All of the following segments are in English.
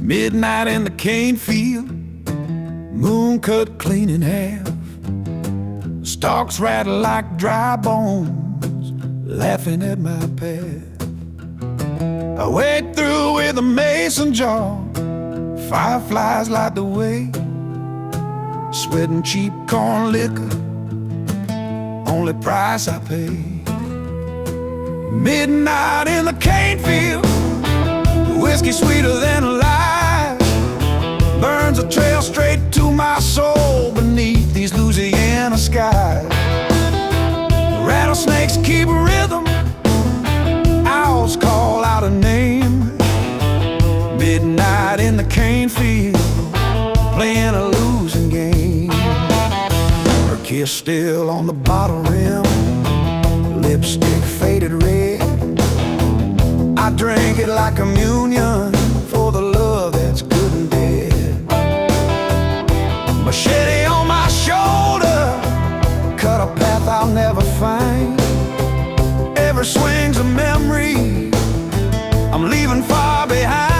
Midnight in the cane field, moon cut clean in half. Stalks rattle like dry bones, laughing at my path. I wade through with a mason jar, fireflies light the way. Sweating cheap corn liquor, only price I pay. Midnight in the cane field, whiskey sweeter than life, burns a trail straight to my soul beneath these Louisiana skies. Rattlesnakes keep a rhythm, owls call out a name. Midnight in the cane field, playing a losing game. Her kiss still on the bottle rim, lipstick faded red. I drink it like communion for the love that's good and dead. Machete on my shoulder, cut a path I'll never find. Every swing's a memory I'm leaving far behind.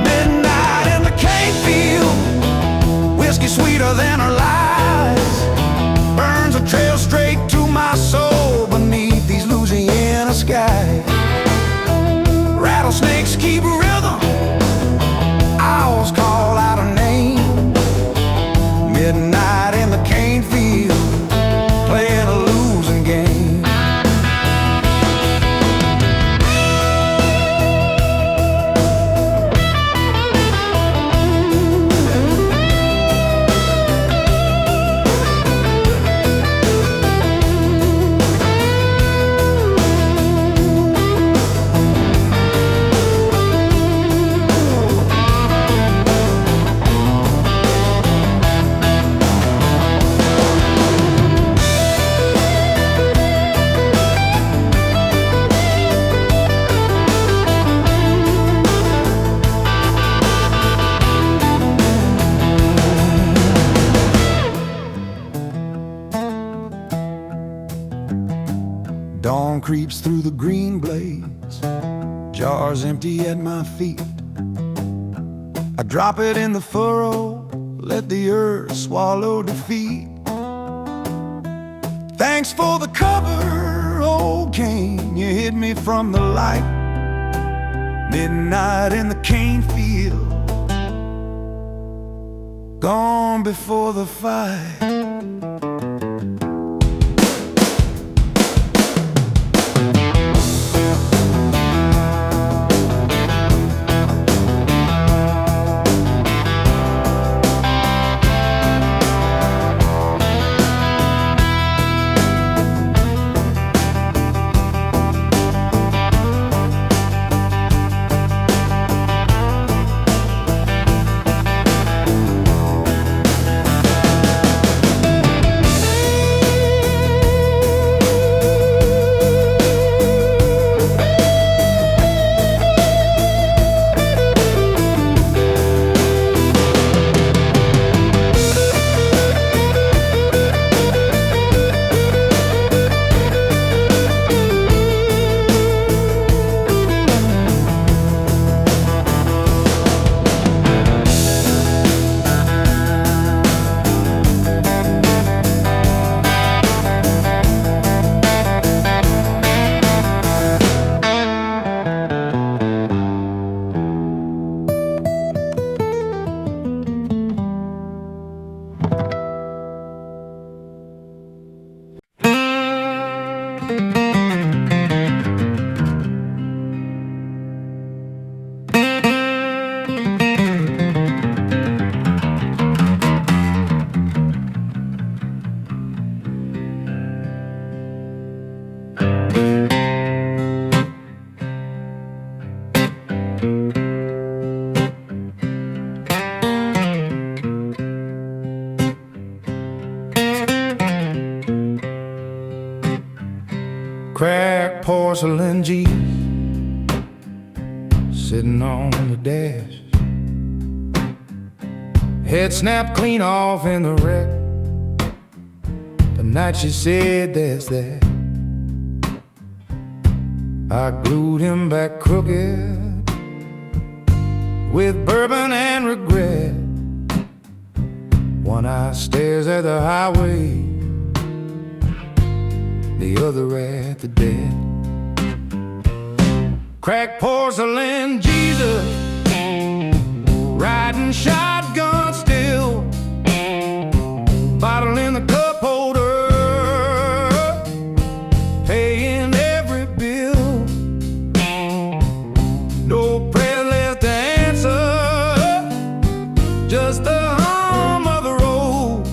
Midnight in the cane field, whiskey sweeter than her lies, burns a trail straight to my soul beneath these Louisiana skies. Rattlesnakes keep a rhythm, owls call out a name. Midnight in the cane field, playing a losing game. Dawn creeps through the green blaze, jars empty at my feet. I drop it in the furrow, let the earth swallow defeat. Thanks for the cover, old cane, you hid me from the light. Midnight in the cane field, gone before the fight. Cracked porcelain Jeep sitting on the dash, head snapped clean off in the wreck. The night she said there's that, I glued him back crooked with bourbon and regret. One eye stares at the highway, the other at the dead. Cracked porcelain Jesus, riding shotgun still, bottle in the cup holder, paying every bill. No prayer left to answer, just the hum of the road.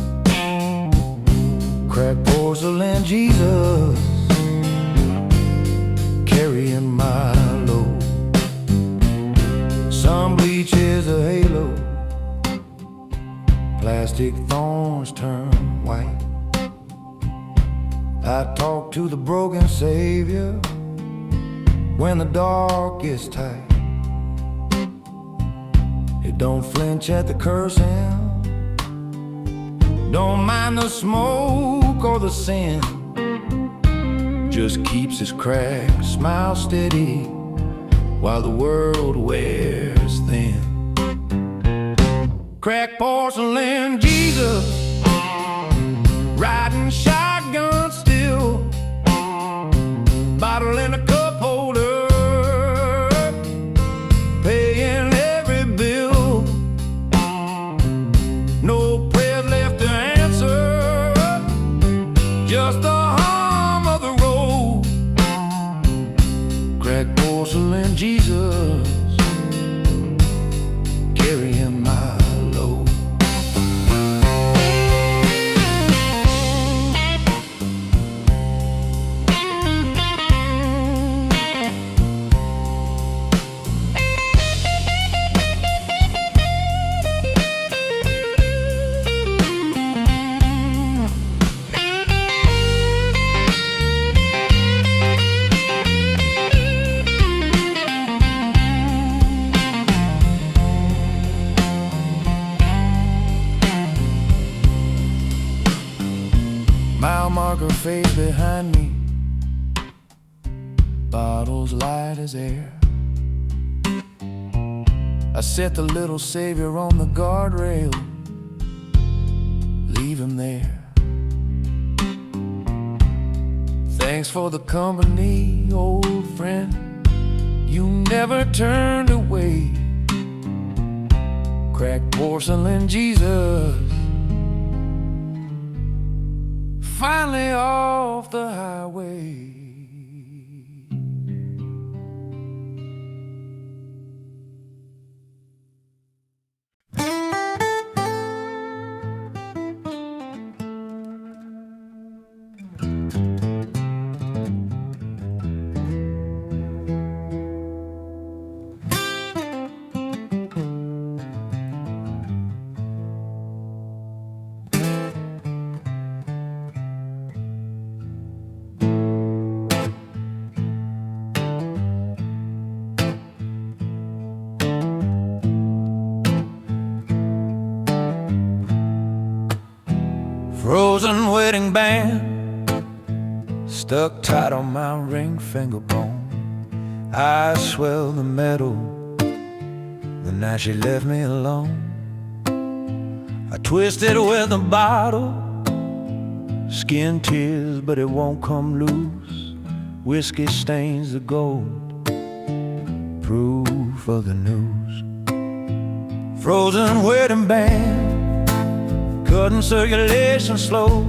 Cracked porcelain Jesus, carrying my load. Some bleach is a halo, plastic thorns turn white. I talk to the broken Savior when the dark gets tight. It don't flinch at the cursing, don't mind the smoke or the sin, just keeps his cracked smile steady while the world wears thin. Cracked porcelain Jesus, riding shotgun still, bottle in a cup holder, paying every bill. No prayers left to answer, just the hum of the road. Cracked porcelain Jesus, carrying my load. Mile marker fades behind me, bottles light as air. I set the little Savior on the guardrail, leave him there. Thanks for the company, old friend, you never turned away. Cracked porcelain Jesus, finally off the highway. Frozen wedding band stuck tight on my ring finger bone. I swelled the metal the night she left me alone. I twisted with the bottle, skin tears but it won't come loose. Whiskey stains the gold, proof of the news. Frozen wedding band, cutting circulation slow.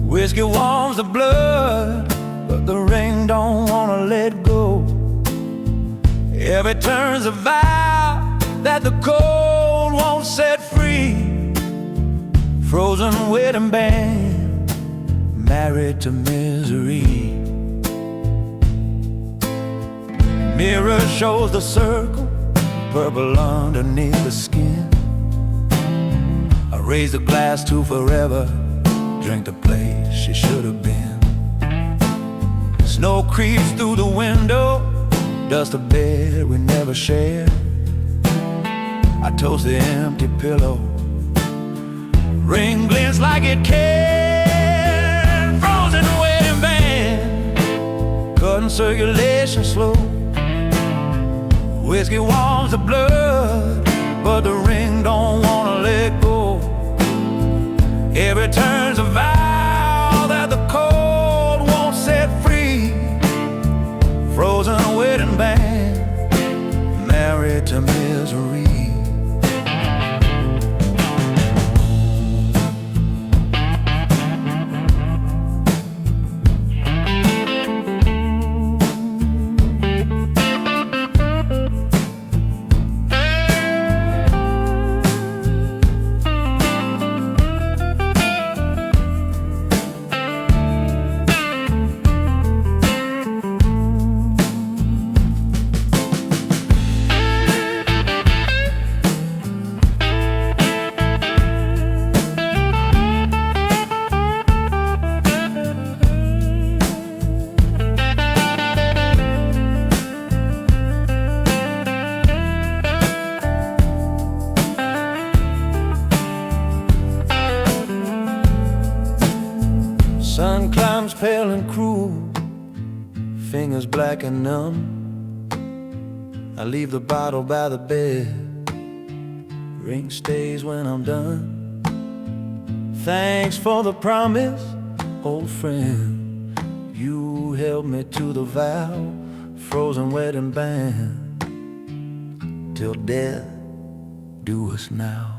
Whiskey warms the blood, but the ring don't wanna let go. Every turn's a vow that the cold won't set free. Frozen wedding band, married to misery. Mirror shows the circle, purple underneath the skin. I raise a glass to forever, drink the place she should have been. Snow creeps through the window, dust the bed we never shared. I toast the empty pillow, ring glints like it cared. Frozen wedding band, cutting circulation slow. Whiskey warms the blood, but the ring don't wanna let go. It returns a vow that the cold won't set free. Frozen wedding band, married to misery. Sun climbs pale and cruel, fingers black and numb. I leave the bottle by the bed, ring stays when I'm done. Thanks for the promise, old friend. You held me to the vow, frozen wedding band. Till death do us now.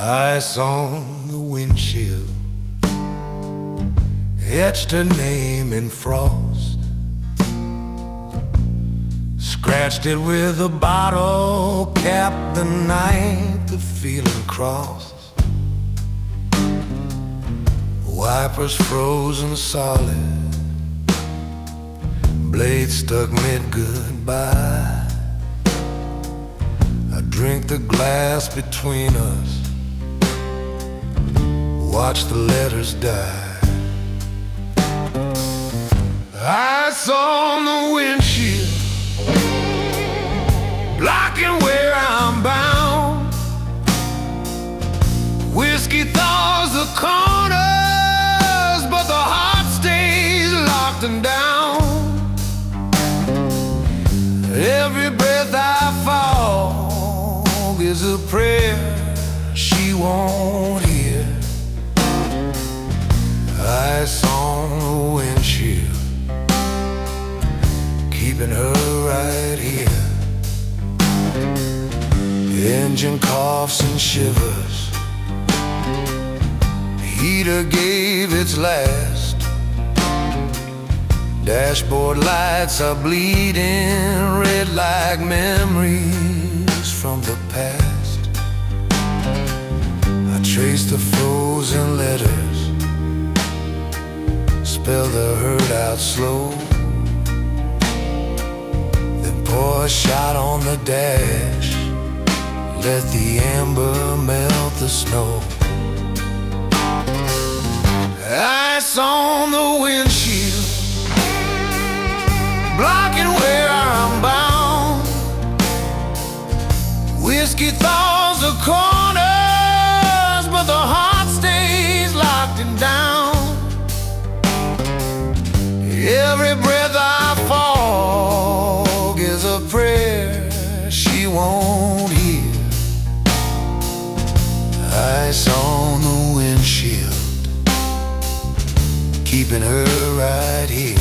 Ice on the windshield, etched her name in frost, scratched it with a bottle cap the night the feeling crossed. Wipers frozen solid, blade stuck mid-goodbye. I drink the glass between us, watch the letters die. Ice on the windshield, blocking where I'm bound. Whiskey thaws the corners, but the heart stays locked and down. Every breath I fog is a prayer she won't hear. Ice on the windshield, keeping her right here. Engine coughs and shivers, heater gave its last. Dashboard lights are bleeding red like memories from the past. I trace the frozen letters, spell the hurt out slow, then pour a shot on the dash, let the amber melt the snow. Ice on the windshield, blocking where I'm bound. Whiskey thaws the corners, but the heart stays locked and down. Every breath I fog is a prayer she won't hear. Ice on the windshield, keeping her right here.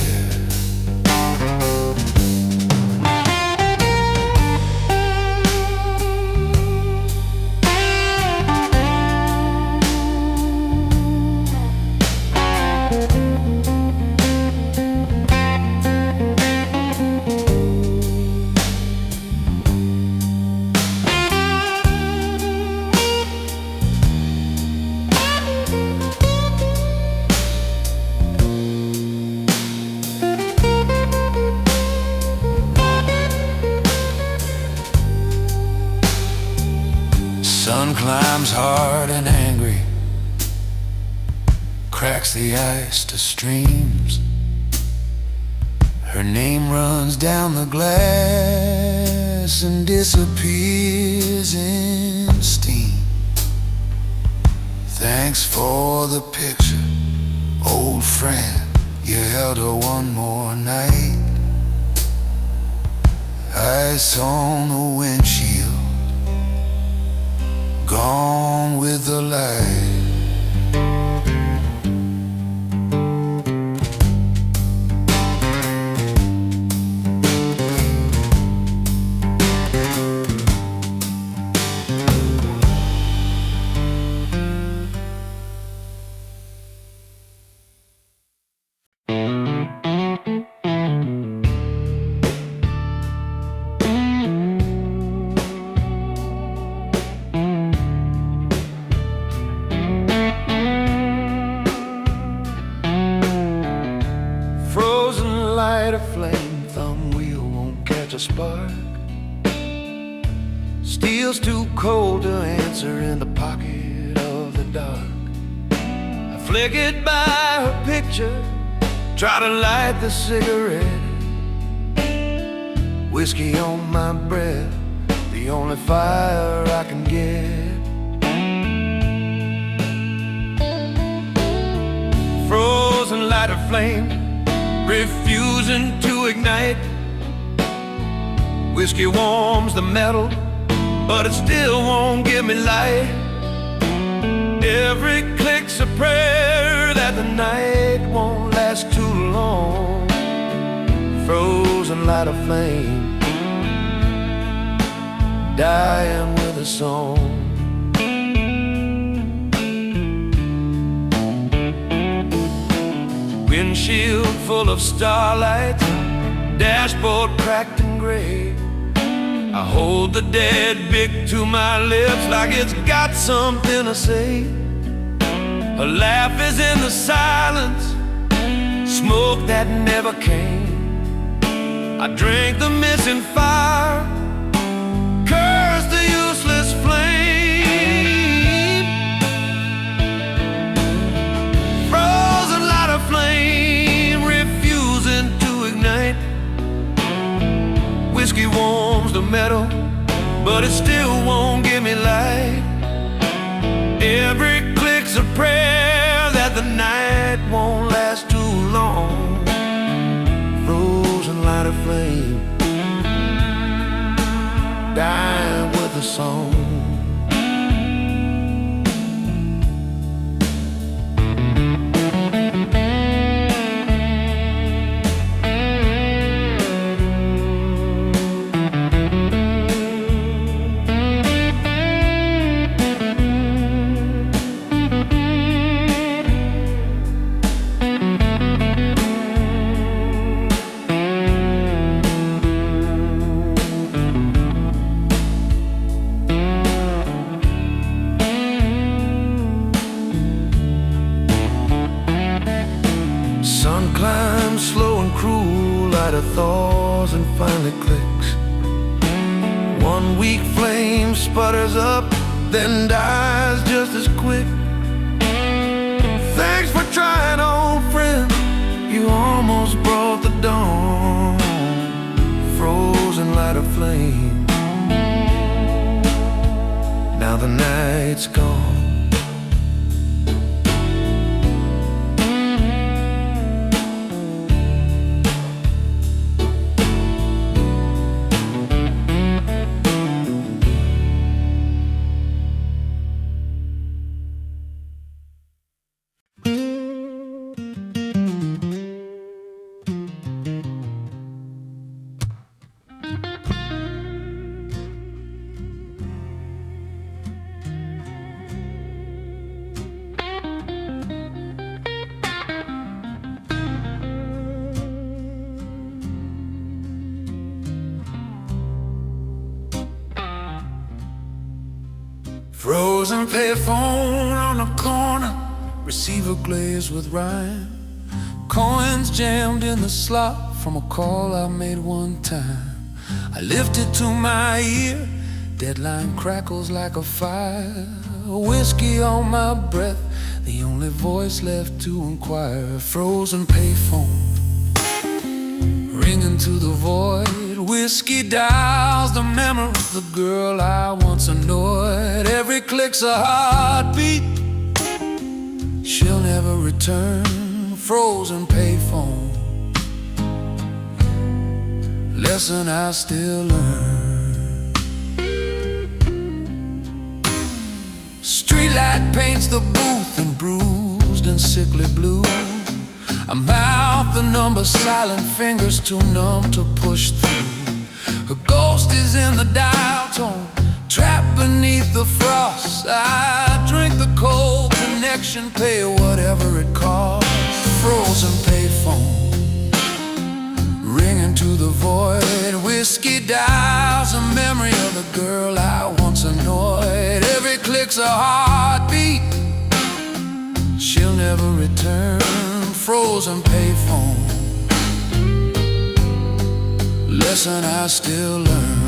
cracks the ice to streams. Her name runs down the glass and disappears in steam. Thanks for the picture, old friend. You held her one more night. Ice on the windshield, gone with the light. Light a flame, thumb wheel won't catch a spark. Steel's too cold to answer in the pocket of the dark. I flickered by her picture, try to light the cigarette. Whiskey on my breath, the only fire I can get. Frozen lighter flame, refusing to ignite. Whiskey warms the metal, but it still won't give me light. Every click's a prayer that the night won't last too long. Frozen light of flame, dying with a song. Windshield full of starlight, dashboard cracked and gray. I hold the dead Bic to my lips like it's got something to say. Her laugh is in the silence, smoke that never came. I drank the missing fire, cursed the useless flame. Frozen light of flame, refusing to ignite. Whiskey warms the metal, but it still won't give me light. Every click's a prayer that the night won't last too long. Frozen light of flame, dying with a song. Sun climbs slow and cruel, lighter thaws and finally clicks. One weak flame sputters up, then dies just as quick. Thanks for trying, old friend, you almost brought the dawn. Frozen light of flame, now the night's gone. Frozen payphone on the corner, receiver glazed with rhyme. Coins jammed in the slot from a call I made one time. I lift it to my ear, deadline crackles like a fire. whiskey on my breath, the only voice left to inquire. A frozen payphone ringing to the void. Whiskey dials the memory of the girl I once annoyed. Every click's a heartbeat, she'll never return. Frozen payphone, lesson I still learn. Streetlight paints the booth in bruised and sickly blue. I mouth the number, silent fingers too numb to push through. Her ghost is in the dial tone, trapped beneath the frost. I drink the cold connection, pay whatever it costs. Frozen payphone ringing to the void. Whiskey dials a memory of the girl I once annoyed. Every click's a heartbeat, she'll never return. Frozen payphone, lesson I still learn.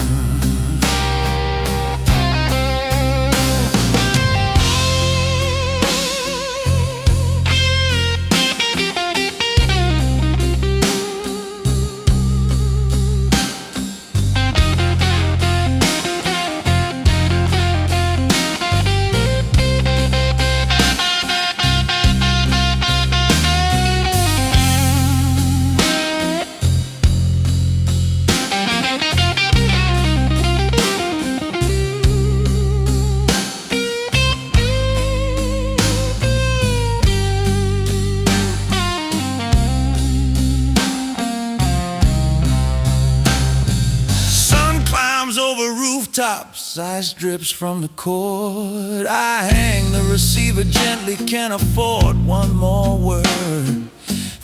Over rooftops, ice drips from the cord. I hang the receiver gently, can't afford one more word.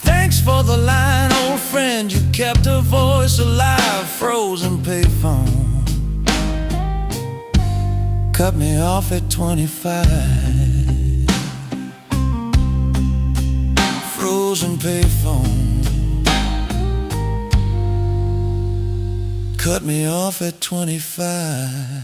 Thanks for the line, old friend, you kept her voice alive. Frozen payphone cut me off at 25. Frozen payphone cut me off at 25.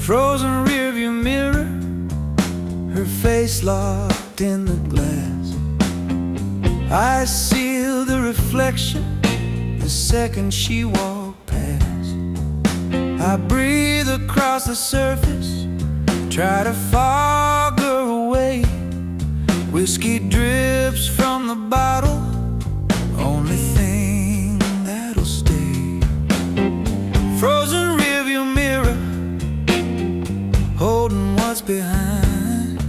Frozen rearview mirror, her face locked in the glass. I seal the reflection the second she walked past. I breathe across the surface, try to fog her away. Whiskey drips from the bottle, only thing that'll stay. Frozen rearview mirror, holding what's behind.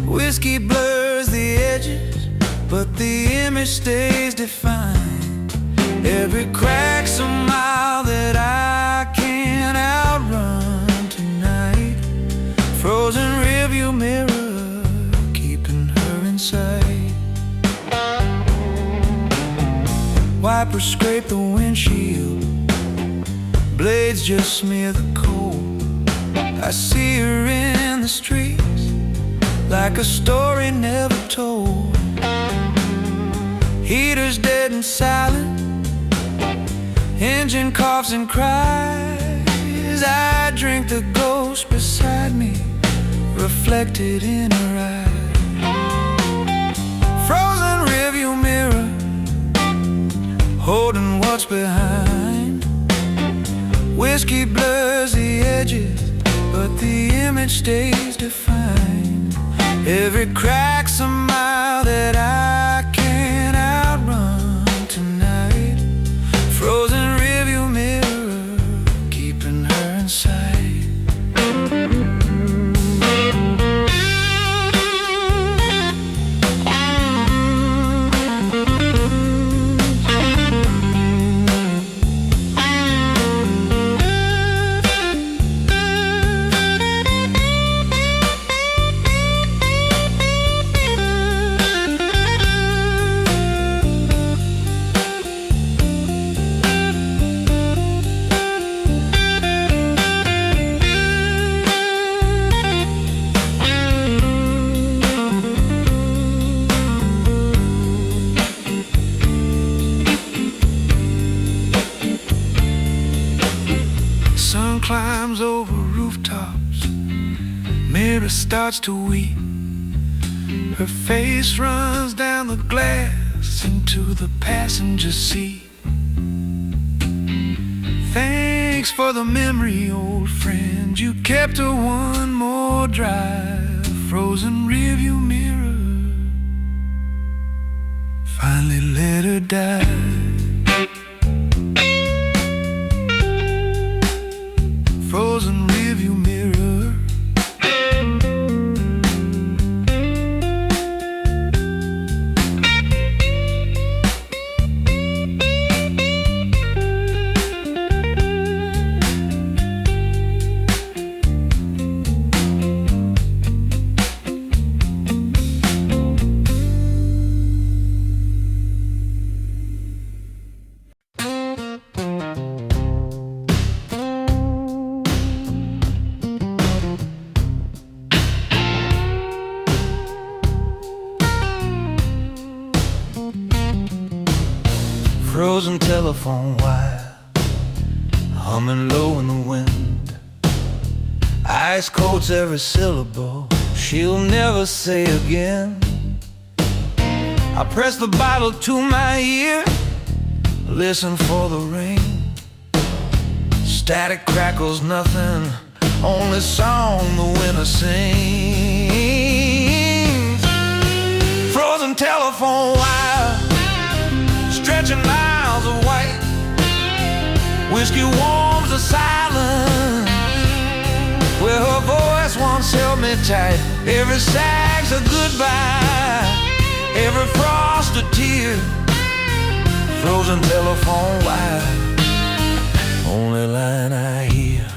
Whiskey blurs the edges, but the image stays defined. Every crack's a mile that I can't outrun tonight. Frozen rearview mirror, keeping her in sight. Wipers scrape the windshield, blades just smear the cold. I see her in the streets, like a story never told. Heater's dead and silent, engine coughs and cries. I drink the ghost beside me, reflected in her eyes. Frozen rearview mirror, holding what's behind. Whiskey blurs the edges, but the image stays defined. Every crack's a mile that I can't outrun tonight. Frozen rearview mirror, keeping her in sight. mirror starts to weep. Her face runs down the glass into the passenger seat. Thanks for the memory, old friend. You kept her one more drive. Frozen rearview mirror finally let her die. Frozen rearview mirror. Frozen telephone wire, humming low in the wind. Ice coats every syllable she'll never say again. I press the bottle to my ear, listen for the rain. Static crackles nothing, only song the winter sings. Frozen telephone wire, stretching miles of white. Whiskey warms the silence where her voice once held me tight. Every sag's a goodbye, every frost a tear. Frozen telephone wire, only line I hear.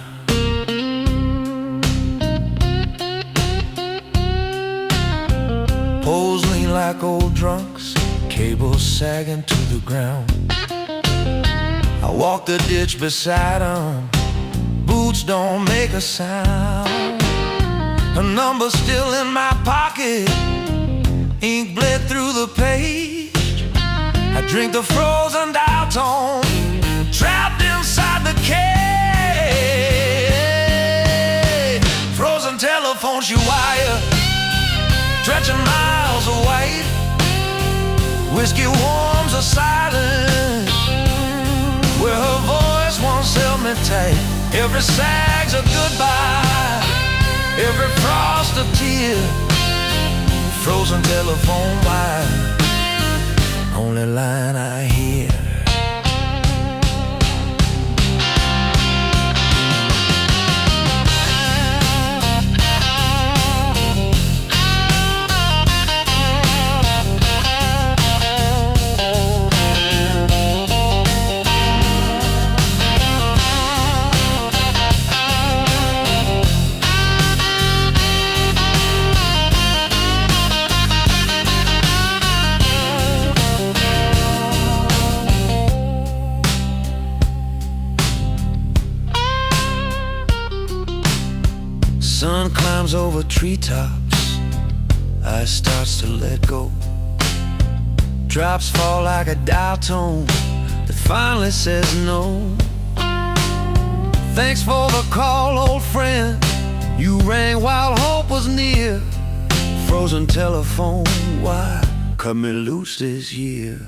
Poles lean like old drunks, cables sagging to the ground. I walk the ditch beside them, boots don't make a sound. Her number's still in my pocket, ink bled through the page. I drink the frozen dial tone, trapped inside the cage. Frozen telephone she wire, stretching miles of white. Whiskey warms the silence where her voice once held me tight. Every sag's a goodbye, every frost a tear. Frozen telephone wire, only line I hear. Sun climbs over treetops, ice starts to let go. Drops fall like a dial tone that finally says no. Thanks for the call, old friend. You rang while hope was near. Frozen telephone wire, cut me loose this year.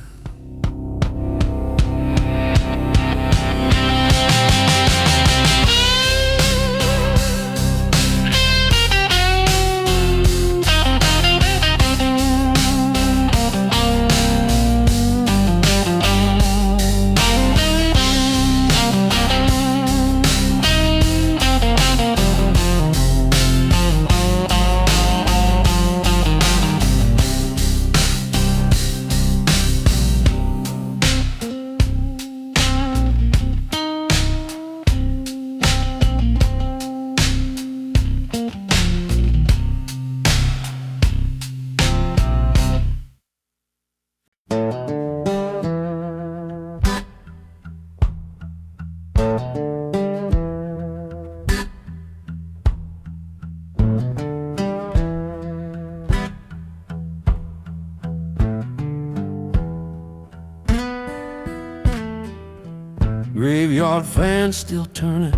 Graveyard fan still turning,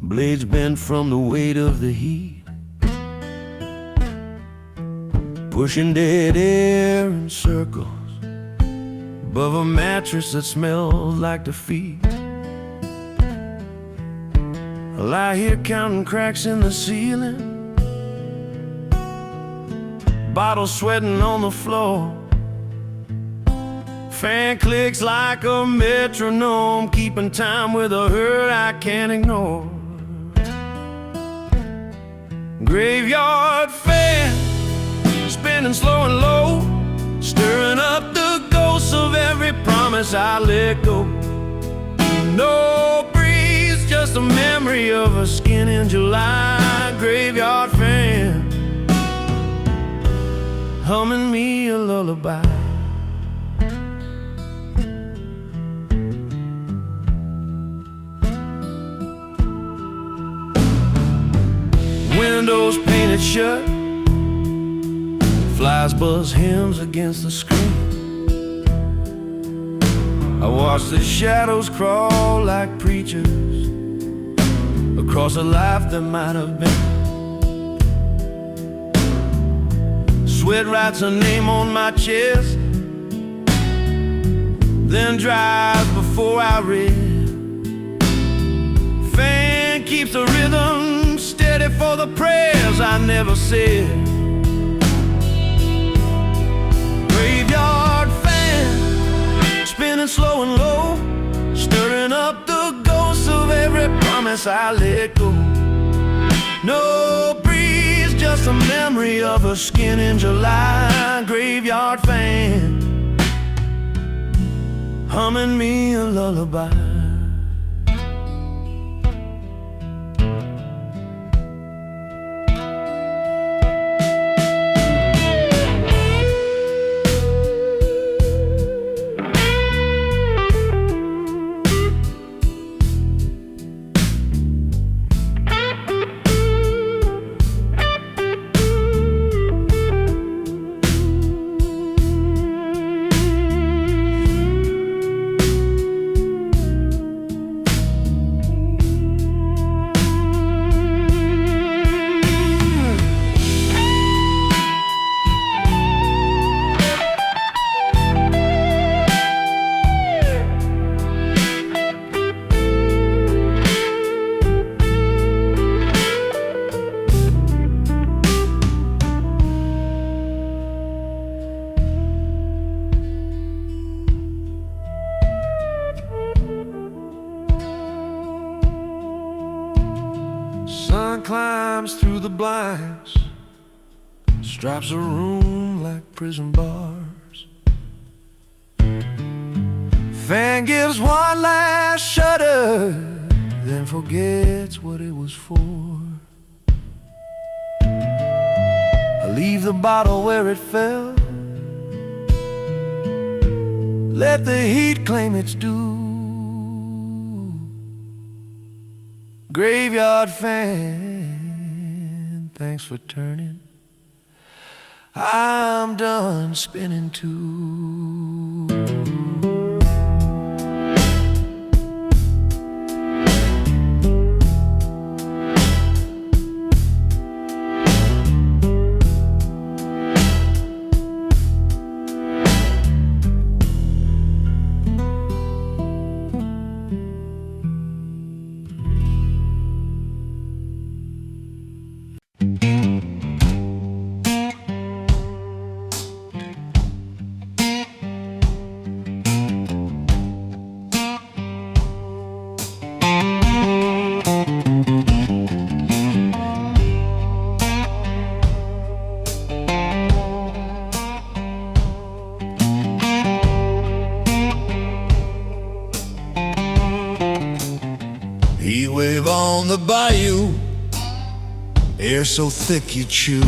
blades bent from the weight of the heat, pushing dead air in circles above a mattress that smells like defeat. I lie here counting cracks in the ceiling, bottles sweating on the floor. Fan clicks like a metronome, keeping time with a hurt I can't ignore. Graveyard fan, spinning slow and low, stirring up the ghosts of every promise I let go. No breeze, just a memory of a skin in July. Graveyard fan, humming me a lullaby. Windows painted shut, flies buzz hymns against the screen. I watch the shadows crawl like preachers across a life that might have been. Sweat writes a name on my chest, then dries before I read. Fan keeps the rhythm steady for the prayers I never said. Graveyard fan, spinning slow and low, stirring up the ghosts of every promise I let go. No breeze, just a memory of her skin in July. Graveyard fan, humming me a lullaby. Sun climbs through the blinds, stripes a room like prison bars. Fan gives one last shudder, then forgets what it was for. I leave the bottle where it fell, let the heat claim its due. Graveyard fan, thanks for turning, I'm done spinning too. Heat wave on the bayou, air so thick you chew.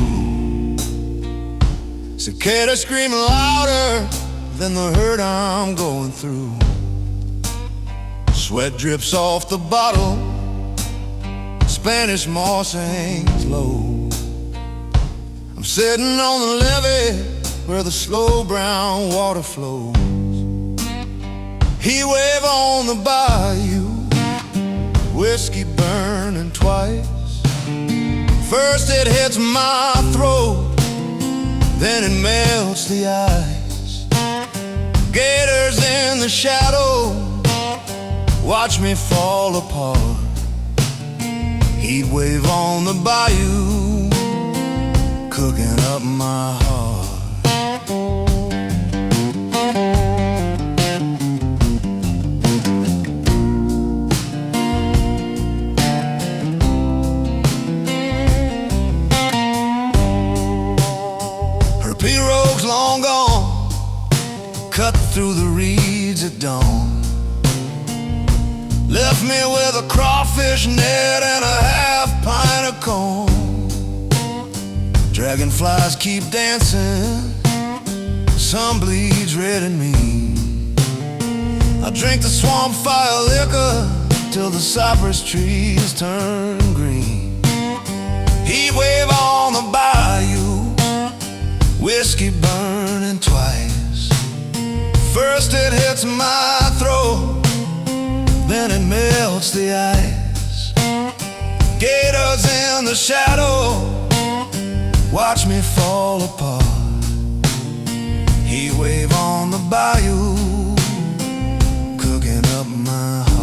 Cicada screaming louder than the hurt I'm going through. Sweat drips off the bottle, Spanish moss hangs low. I'm sitting on the levee where the slow brown water flows. Heat wave on the bayou, whiskey burning twice. First it hits my throat, then it melts the ice. Gators in the shadow watch me fall apart. Heat wave on the bayou, cooking up my heart. Her pirogue's long gone, cut through the reeds at dawn. Left me with a crawfish net and a half pint of corn. Dragonflies keep dancing, sun bleeds red in me. I drink the swamp fire liquor till the cypress trees turn green. Heat wave on the bayou, whiskey burning twice. First it hits my throat, then it melts the ice. Gators in the shadow watch me fall apart. Heat wave on the bayou, cooking up my heart.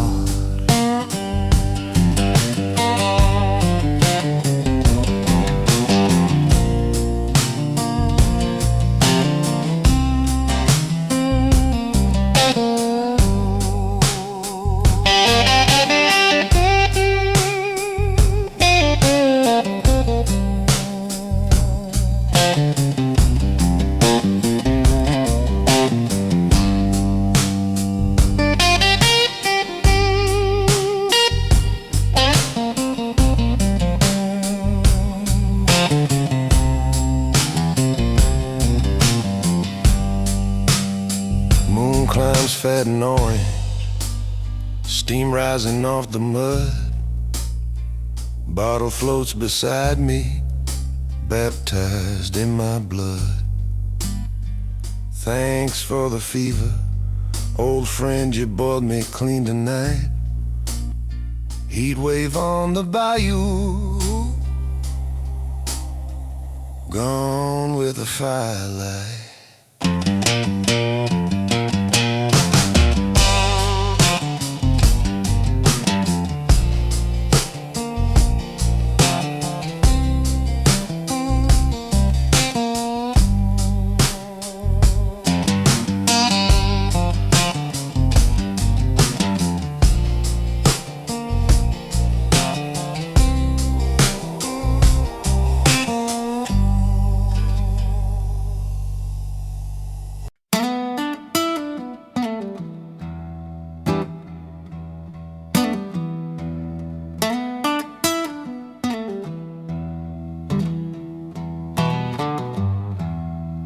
Climbs fat and orange, steam rising off the mud. Bottle floats beside me, baptized in my blood. Thanks for the fever, old friend, you boiled me clean tonight. Heat wave on the bayou, gone with the firelight.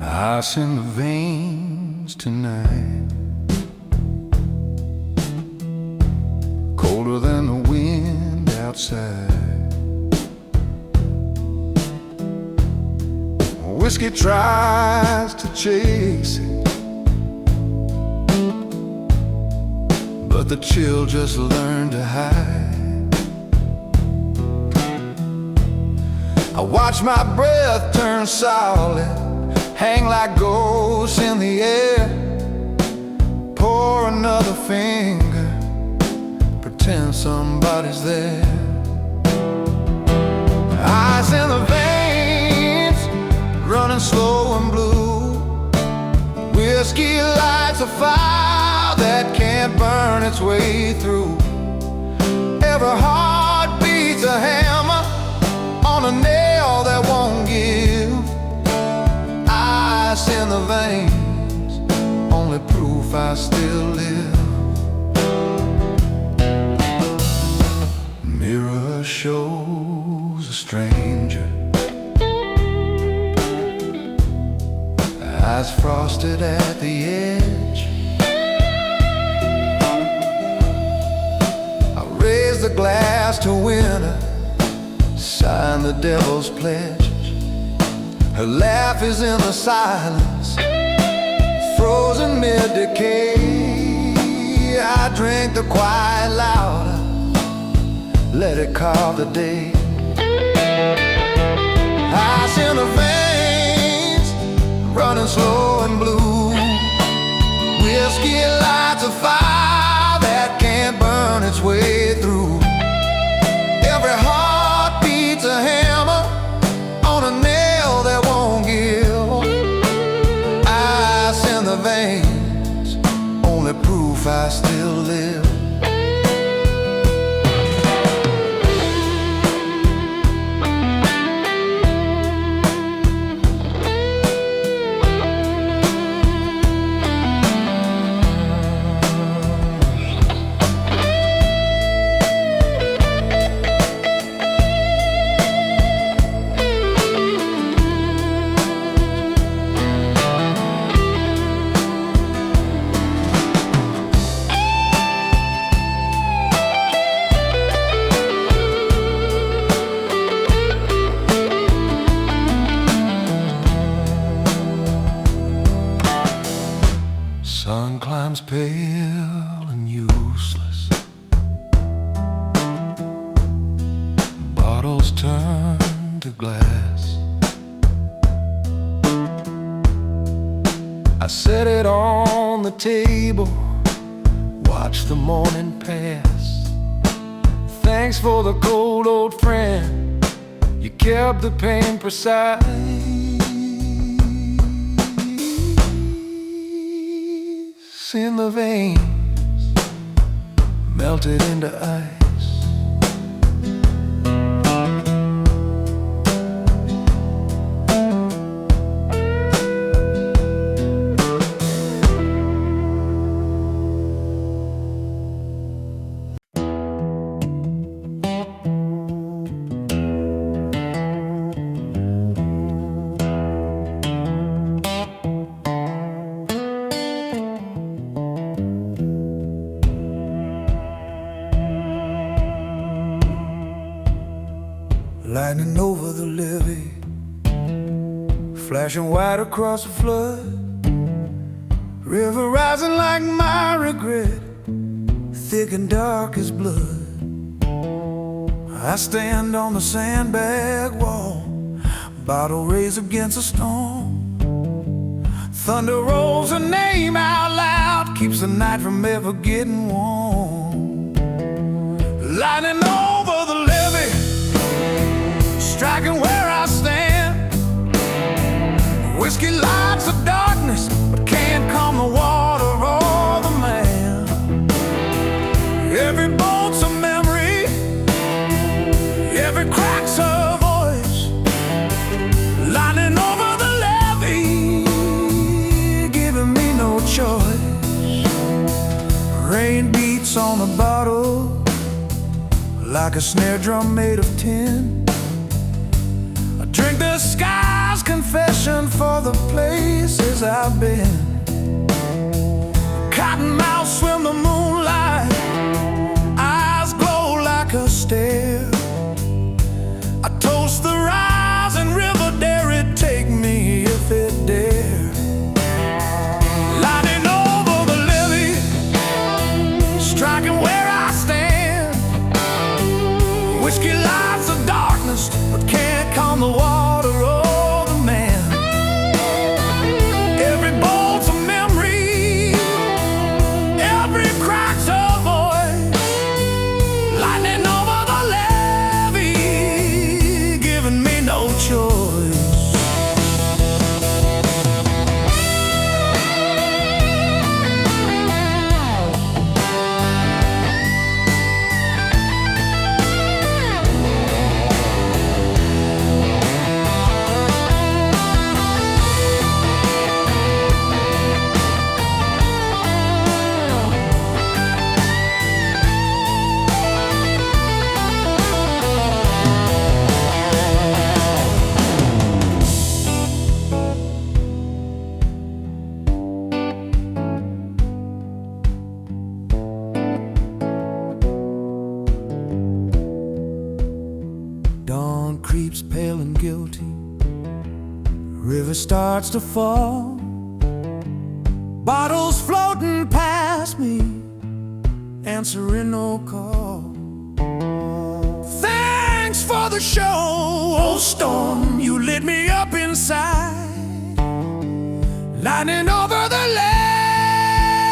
Ice in the veins tonight, colder than the wind outside. Whiskey tries to chase it, but the chill just learned to hide. I watch my breath turn solid, hang like ghosts in the air. Pour another finger, pretend somebody's there. Ice in the veins, running slow and blue. Whiskey lights a fire that can't burn its way through. Every heart beats a hammer on a nail that won't give. Ice in the veins, only proof I still live. Mirror shows a stranger, eyes frosted at the edge. I raise the glass to winter, sign the devil's pledge. Her laugh is in the silence, frozen mid-decay. I drink the quiet louder, let it carve the day. Ice in the veins, running slow and blue. Whiskey lights a fire that can't burn its way through. Every heart beats a hammer on a nail that won't give. Ice in the veins, only proof I still live. Sun climbs pale and useless. Bottles turn to glass. I set it on the table, watch the morning pass. Thanks for the cold old friend, you kept the pain precise. In the veins, melted into ice. Lightning over the levee, flashing white across the flood. River rising like my regret, thick and dark as blood. I stand on the sandbag wall, bottle raised against a storm. Thunder rolls her name out loud, keeps the night from ever getting warm. Lightning over the levee, striking where I stand. Whiskey lights the darkness, but can't calm the water or the man. Every bolt's a memory, every crack's a voice. Lightning over the levee, giving me no choice. Rain beats on the bottle like a snare drum made of tin. Drink the sky's confession for the places I've been. Cottonmouth swim the moonlight, eyes glow like a stare. I toast the rising river, dare it take me if it dare. Lightning over the levee, striking where I stand. Whiskey lights the darkness, but can't calm the water or the man. Every bolt's a memory, every crack's a voice. Lightning over the levee, giving me no choice. Dawn creeps pale and guilty, river starts to fall. Bottles floating past me, answering no call. the show. Oh, storm, you lit me up inside, lightning over the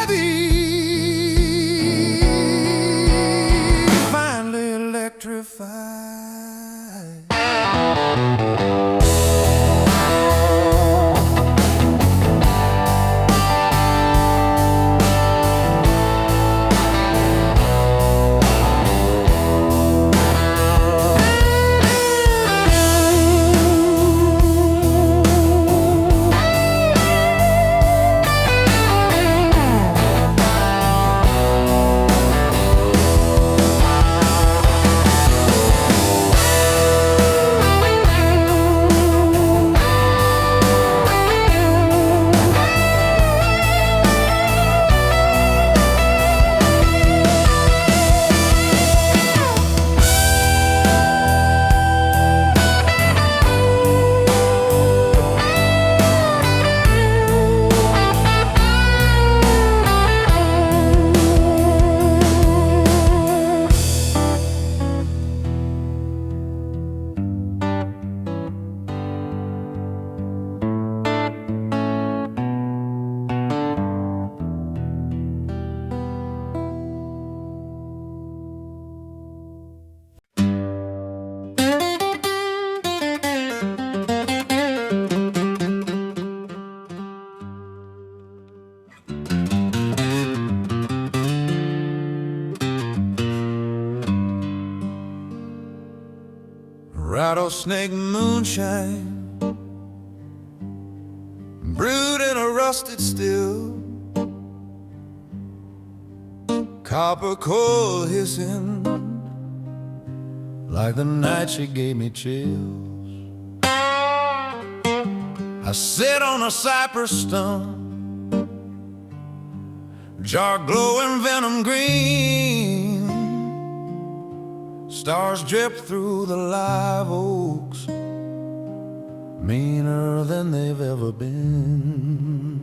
levee, finally electrified. Rattlesnake moonshine, brewed in a rusted still, copper coal hissing like the night she gave me chills. I sit on a cypress stump, jar glowing venom green. Stars drip through the live oaks, meaner than they've ever been.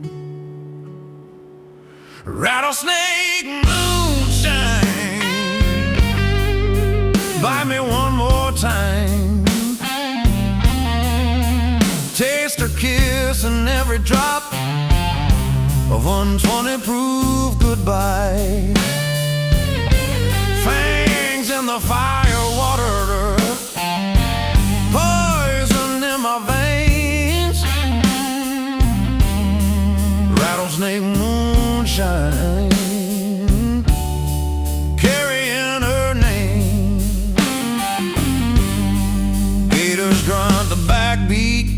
Rattlesnake moonshine, bite me one more time. Taste her kiss and every drop of 120 proof goodbye. Fangs in the fire water, poison in my veins. Rattlesnake moonshine, carrying her name. Gators grunt the backbeat,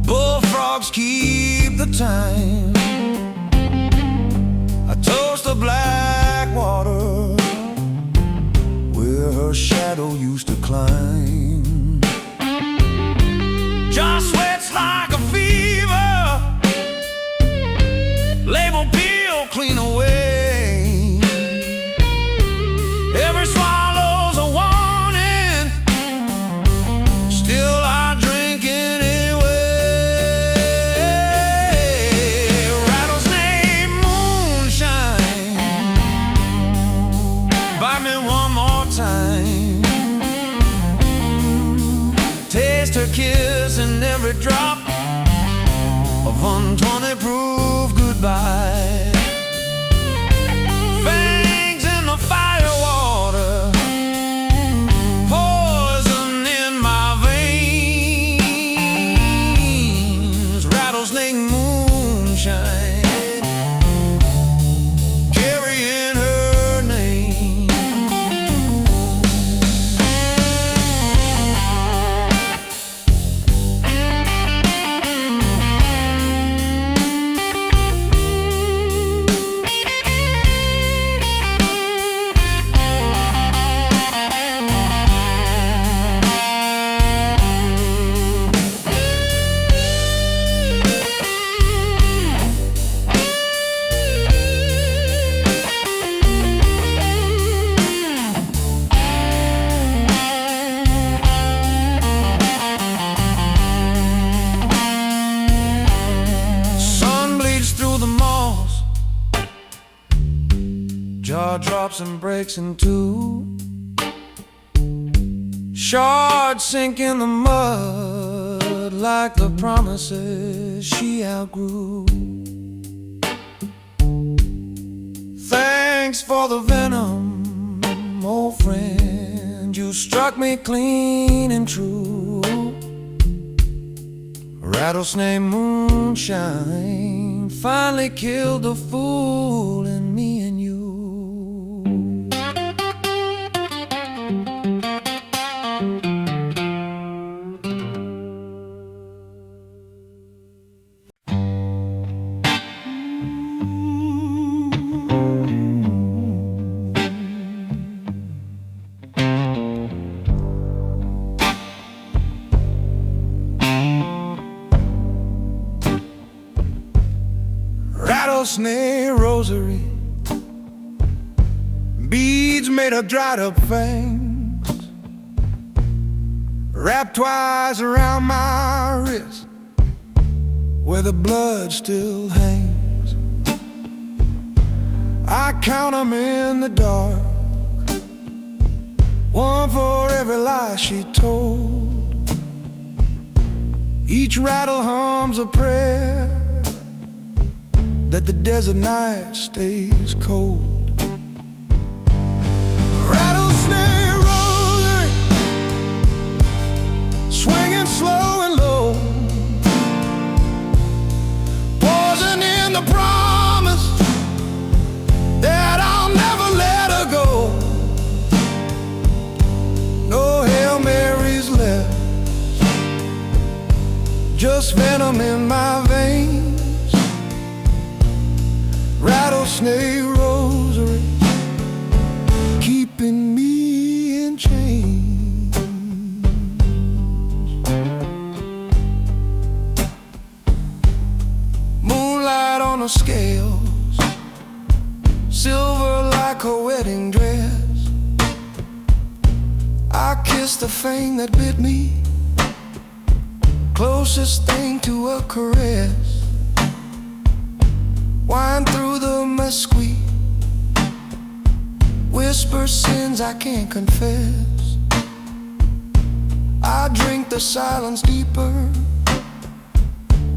bullfrogs keep the time. I toast the black water where her shadow used to climb. Just sweats like a fever, label peel clean away. Every swallow's a warning, still I drink anyway. Rattlesnake moonshine, bite me one more time. Taste her kiss and every drop of 120 proof goodbye. Fangs in the fire water, poison in my veins. Rattlesnake moonshine, carrying her name. Jaw drops and breaks in two. Shards sink in the mud like the promises she outgrew. Thanks for the venom, old friend. You struck me clean and true. Rattlesnake moonshine finally killed the fool in me and you. Rattlesnake rosary, beads made of dried up fangs, wrapped twice around my wrist where the blood still hangs. I count 'em in the dark, one for every lie she told. Each rattle hums a prayer that the desert night stays cold. Rattlesnake rosary, swinging slow and low, poison in the promise that I'll never let her go. No Hail Marys left, just venom in my veins. Rattlesnake rosary, keeping me in chains. Moonlight on the scales, silver like her wedding dress. I kissed the thing that bit me, closest thing to a caress. Wind through the mesquite, whisper sins I can't confess. I drink the silence deeper,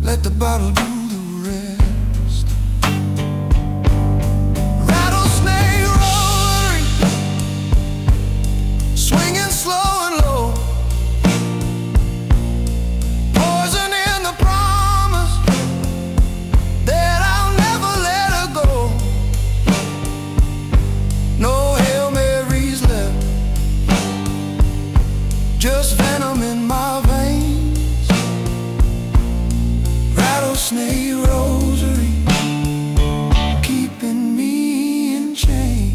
let the bottle do the rest. Rattlesnake rosary, swinging slow and low, poison in the promise that I'll never let her go. No Hail Marys left, just venom in my veins. Rattlesnake rosary, keeping me in chains.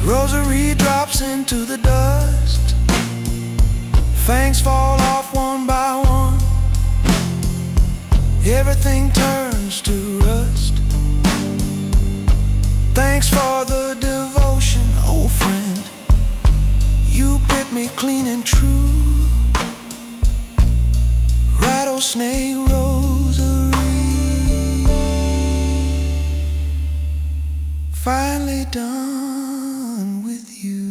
Rosary drops into the dust, fangs fall off one by one, everything turns to rust. Thanks for the devotion, old friend, you bit me clean and true. Rattlesnake rosary, finally done with you.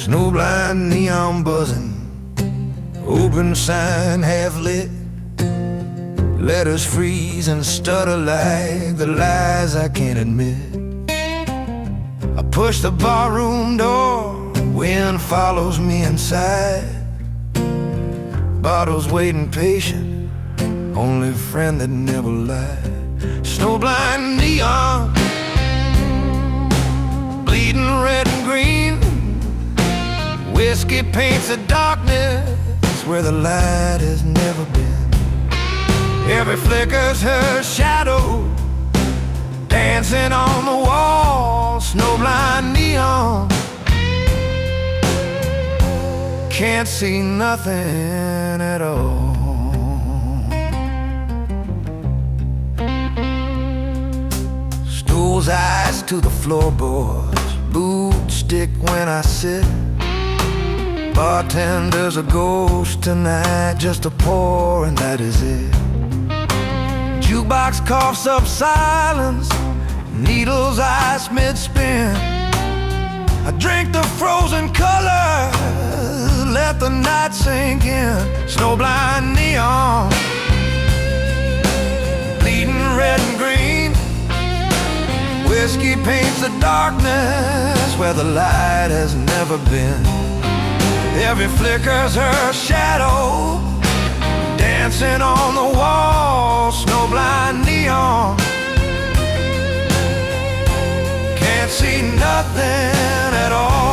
Snowblind neon buzzing, open sign half lit, letters freeze and stutter like the lies I can't admit. push the barroom door, wind follows me inside. Bottles waiting patient, only friend that never lied. Snowblind neon, bleeding red and green. Whiskey paints the darkness where the light has never been. Every flicker's her shadow, dancing on the wall. Snowblind neon, can't see nothing at all. Stool's eyes to the floorboards, boots stick when I sit. Bartender's a ghost tonight, just a pour and that is it. Jukebox coughs up silence, needles ice mid-spin. I drink the frozen colors, let the night sink in. Snowblind neon, bleeding red and green. Whiskey paints the darkness where the light has never been. Every flicker's her shadow, dancing on the wall. Snowblind neon, can't see nothing at all.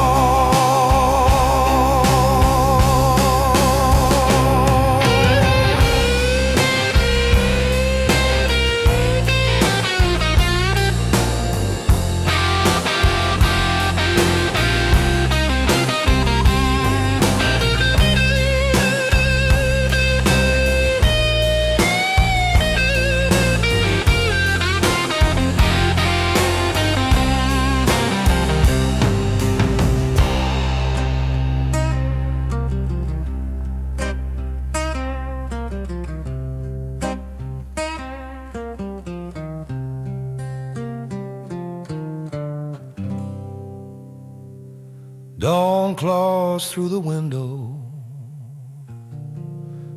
Dawn claws through the window,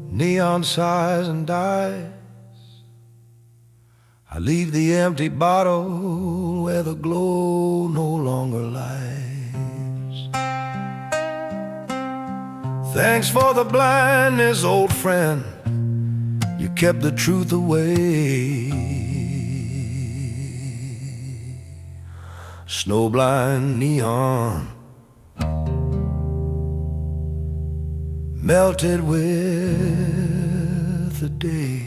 neon sighs and dies. I leave the empty bottle where the glow no longer lies. Thanks for the blindness, old friend, you kept the truth away. Snowblind neon, melted with the day.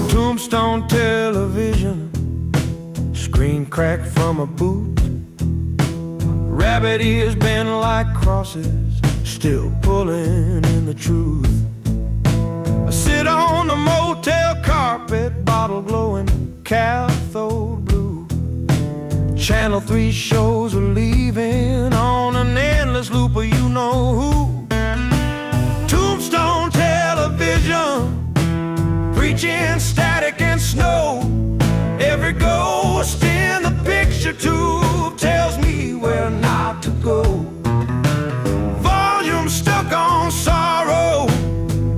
Tombstone television, screen cracked from a boot. Rabbit ears bend like crosses, still pulling in the truth. I sit on the motel carpet, bottle glowing cathode blue. Channel 3 shows are leaving on an endless loop of you know who. Tombstone television, preaching static and snow. Every ghost in the picture tube tells me where not to go. Volume stuck on sorrow,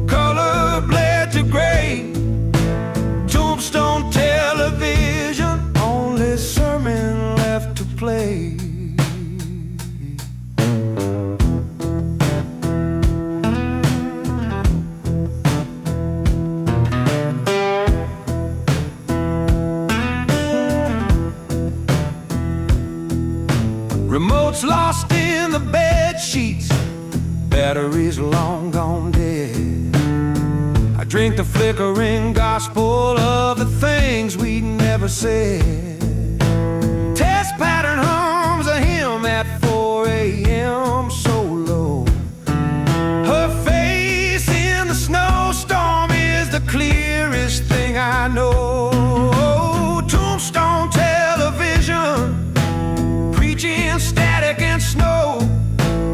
color bled to gray. Tombstone television, only sermon left to play. Remotes lost in the bed sheets, batteries long gone dead. I drink the flickering gospel of the things we never said. Test pattern hums a hymn at 4 a.m. so low. Her face in the snowstorm clearest thing I know. Tombstone television, preaching static and snow.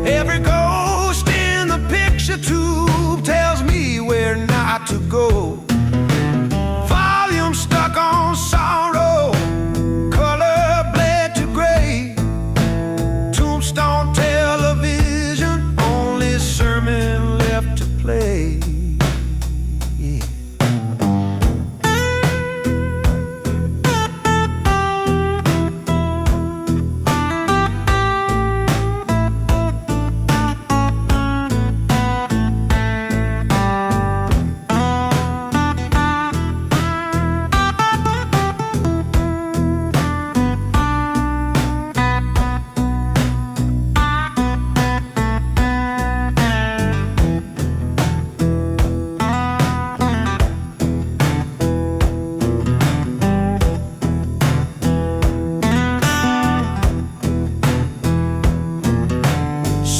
Every ghost in the picture tube tells me where not to go. Volume stuck on sorrow, color bled to gray. Tombstone television, only sermon left to play.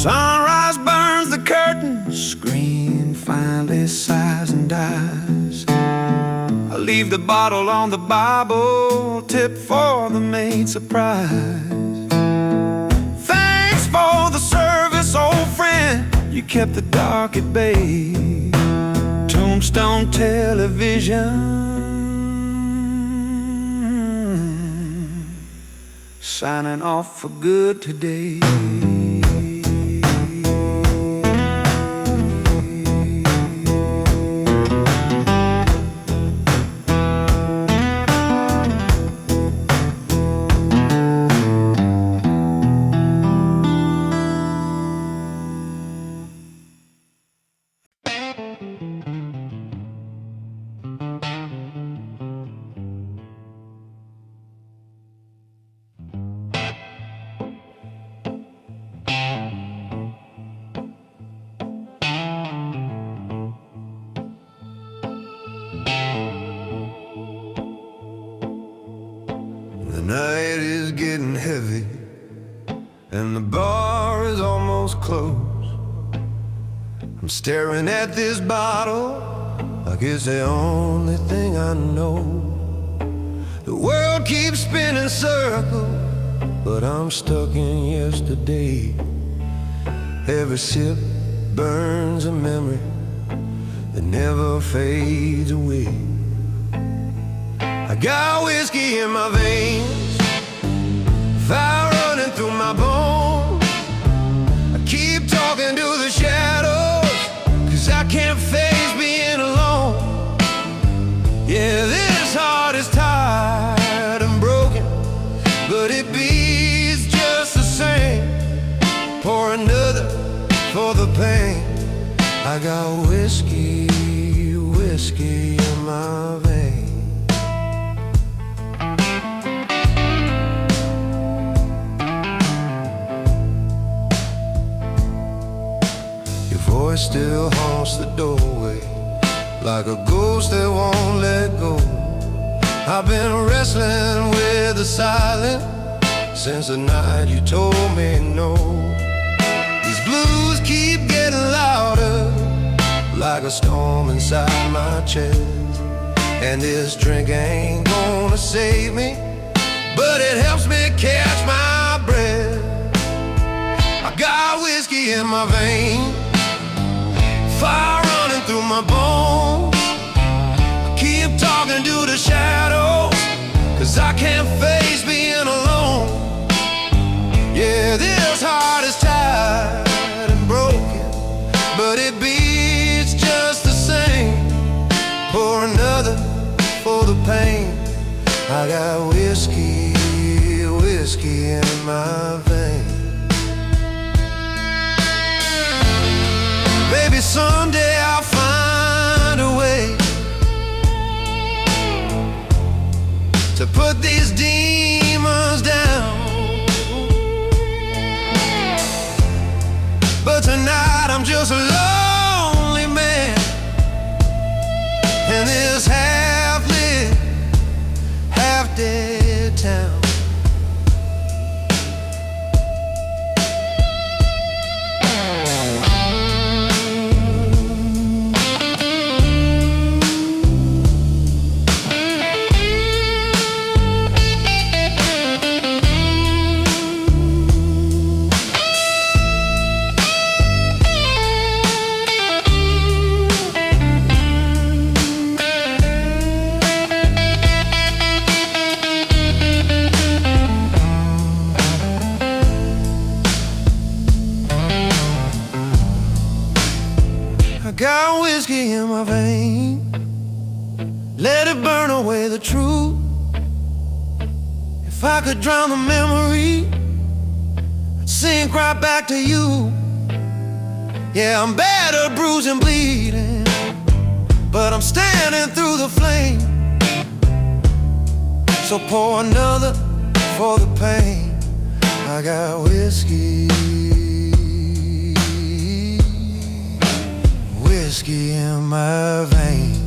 Sunrise burns the curtain, screen finally sighs and dies. I leave the bottle on the Bible, tip for the main surprise. Thanks for the service, old friend, you kept the dark at bay. Tombstone television, signing off for good today. The night is getting heavy and the bar is almost closed. I'm staring at this bottle like it's the only thing I know. The world keeps spinning circles, but I'm stuck in yesterday. Every sip burns a memory that never fades away. I got whiskey in my veins, fire running through my bones. I keep talking to the shadows, 'cause I can't face being alone. Yeah, this heart is tired and broken, but it beats just the same. Pour another for the pain. I got whiskey, whiskey in my veins. Voice still haunts the doorway like a ghost that won't let go. I've been wrestling with the silence since the night you told me no. These blues keep getting louder like a storm inside my chest. And this drink ain't gonna save me, but it helps me catch my breath. I got whiskey in my veins, fire running through my bones. I keep talking to the shadows, 'cause I can't face being alone. Yeah, this heart is tired and broken, but it beats just the same. Pour another for the pain. I got whiskey, whiskey in my veins. Maybe someday I'll find a way to put these demons down, but tonight I'm just a lonely man in this half-lit, half-dead town. let it burn away the truth. If I could drown the memory, I'd sink right back to you. Yeah, I'm battered, bruised and bleeding, but I'm standing through the flame. So pour another for the pain. I got whiskey, whiskey in my veins.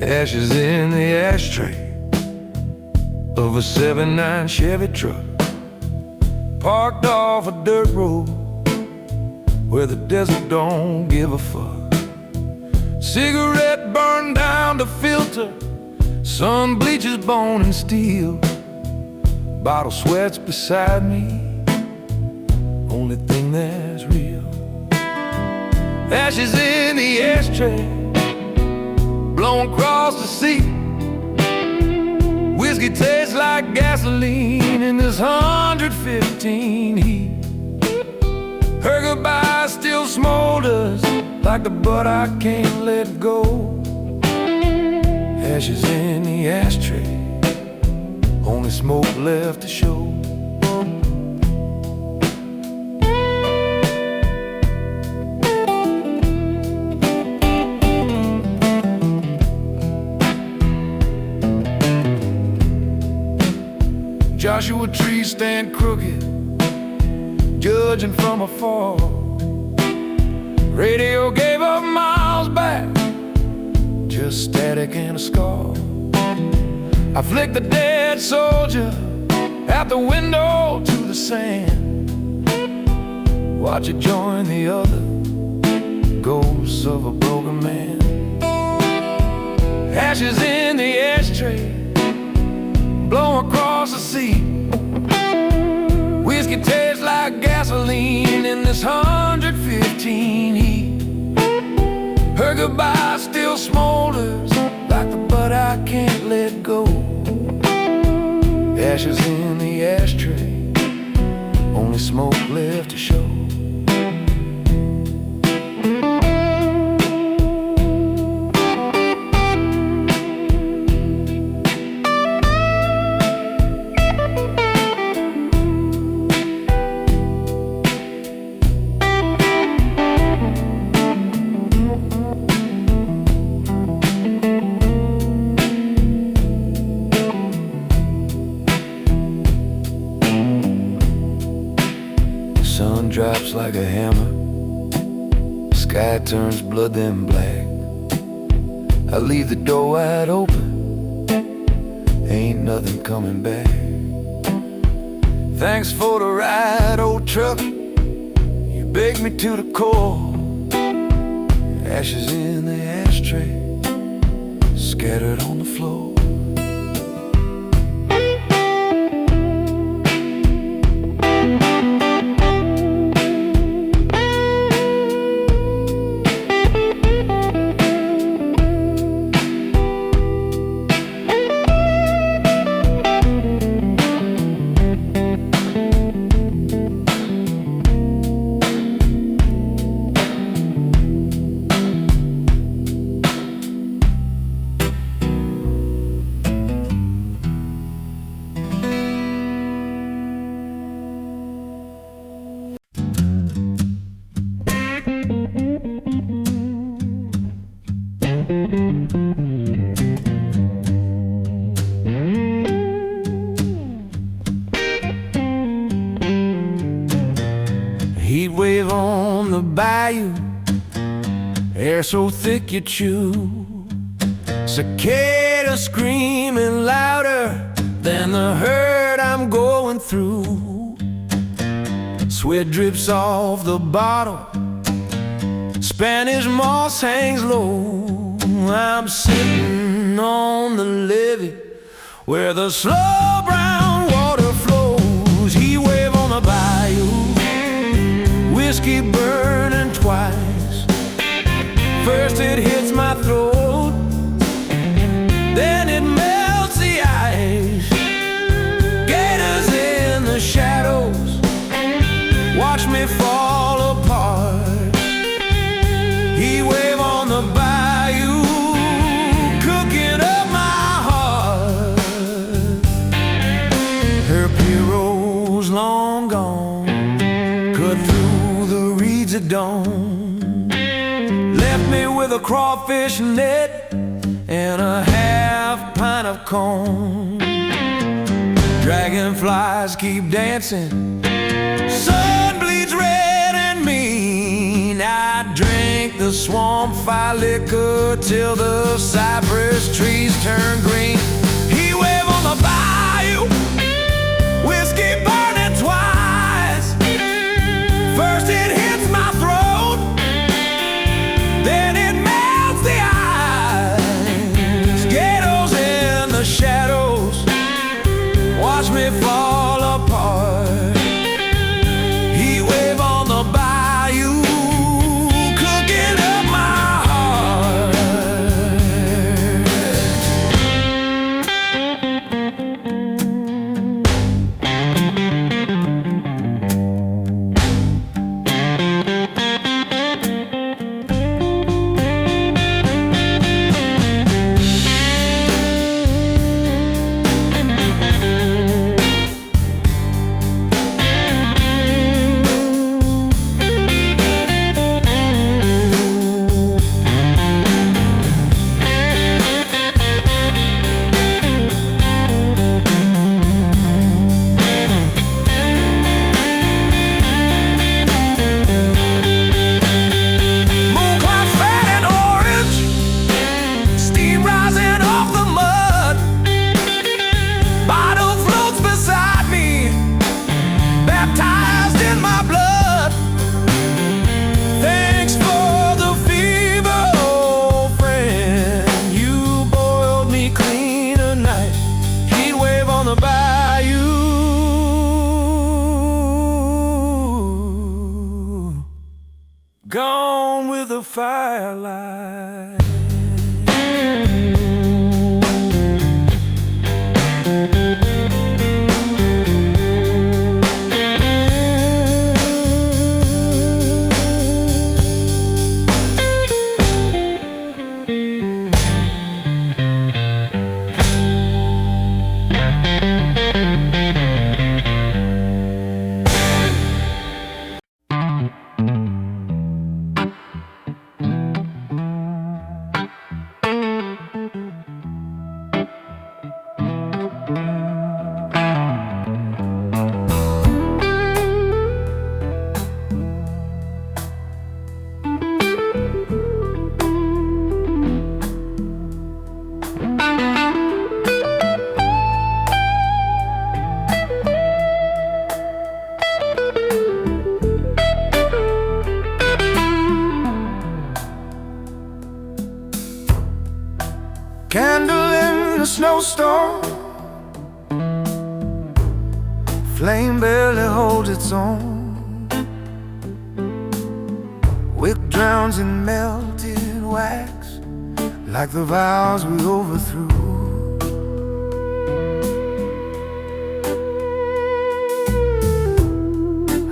Ashes in the ashtray of a '79 Chevy truck, parked off a dirt road where the desert don't give a fuck. Cigarette burned down the filter, sun bleaches bone and steel. Bottle sweats beside me, only thing that's real. Ashes in the ashtray, blown across the sea. Whiskey tastes like gasoline in this 115 heat. Her goodbye still smolders like the butt I can't let go. Ashes in the ashtray, only smoke left to show. Joshua trees stand crooked, judging from afar. Radio gave up miles back, just static and a scar. I flicked the dead soldier out the window to the sand, watch it join the other ghosts of a broken man. Ashes in the ashtray, blow across the sea. Whiskey tastes like gasoline in this 115 heat. Her goodbye still smolders like the butt I can't let go. Ashes in the ashtray, only smoke left to show. Sun drops like a hammer, sky turns blood then black. I leave the door wide open, ain't nothing coming back. Thanks for the ride, old truck, you baked me to the core. Ashes in the ashtray, scattered on the floor. Heat wave on the bayou, air so thick you chew. Cicada screaming louder than the herd I'm going through. Sweat drips off the bottle, Spanish moss hangs low. I'm sitting on the levee where the slow brown water flows. He wave on the bayou, whiskey burning twice. First it hits my throat, then it melts the ice. Gators in the shadows watch me fall apart. He wave on the bayou, cooking up my heart. Her pirogue's long gone, cut through the reeds at dawn. Left me with a crawfish net and a half pint of corn. Dragonflies keep dancing, sun bleeds red and mean. I drink the swamp fire liquor till the cypress trees turn green. He wave on the bayou, whiskey burning twice. First it hits my throat, then it melts the ice. Gators in the shadows watch me fall apart. He wave on the bayou, cooking up my heart. Gone with the firelight. Candle in the snowstorm, flame barely holds its own. Wick drowns in melted wax, like the vows we overthrew.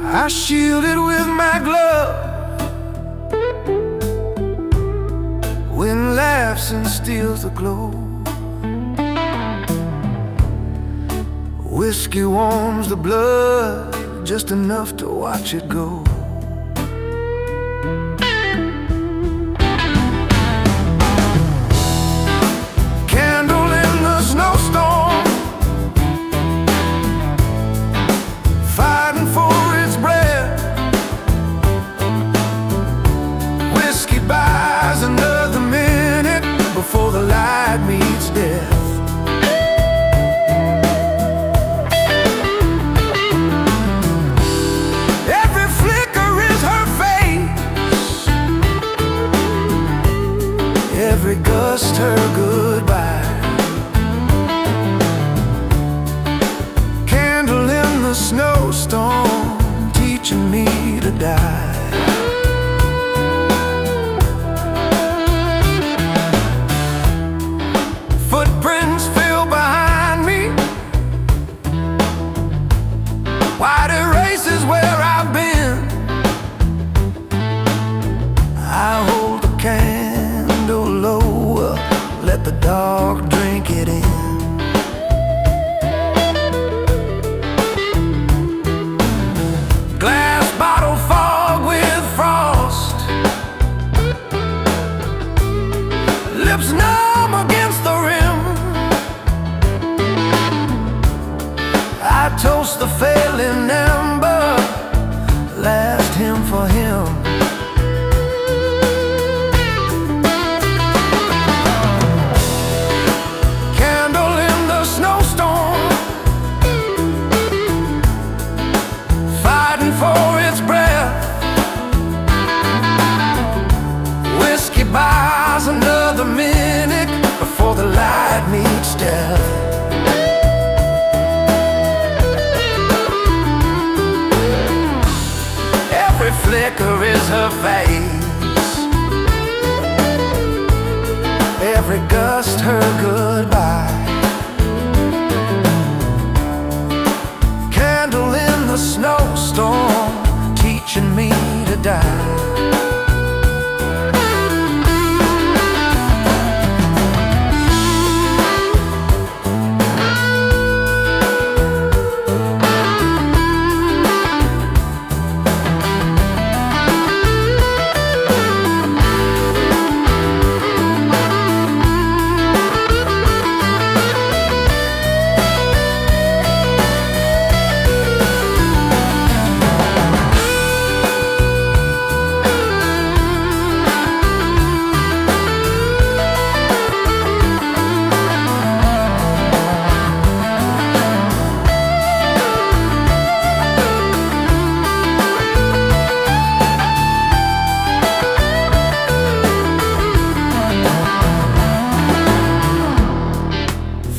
I shield it with my glove, wind laughs and steals the glow. Whiskey warms the blood, just enough to watch it go. Candle in the snowstorm, fighting for its breath. Whiskey buys another minute before the light meets death. the snowstorm, teaching me to die. Footprints fill behind me, white erases where I've been. I hold the candle lower, let the dark drink it in. Glass bottle fog with frost, lips numb against the rim. I toast the failing ember, last hymn for him. Candle in the snowstorm, fighting for its breath. Whiskey buys another minute before the light meets death. Every flicker is her face, every gust her goodbye. Candle in the snowstorm, teaching me to die.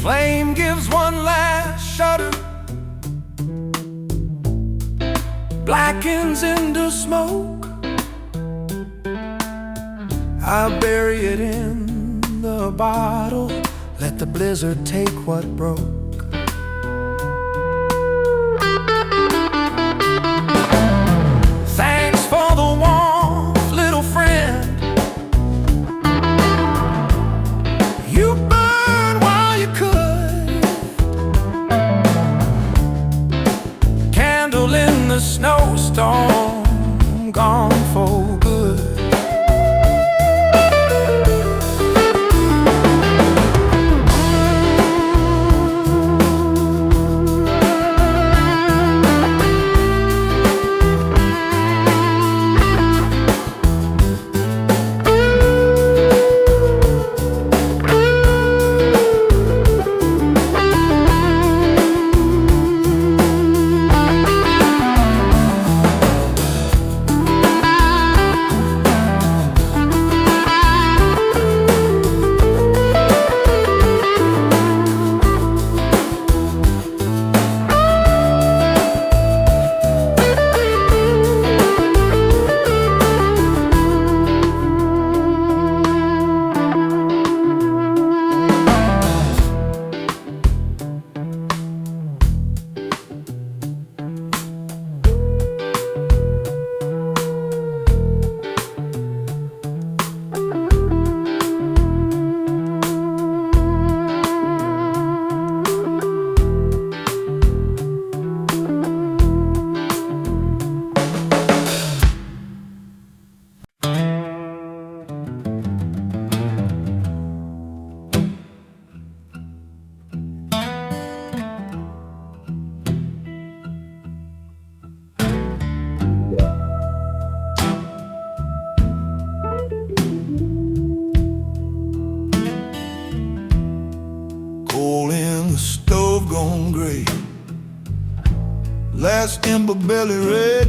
Flame gives one last shudder, blackens into smoke. I bury it in the bottle, let the blizzard take what broke. Thanks for the warmth, little friend. You burn while you could. Candle in the snowstorm, gone for good. last ember belly red.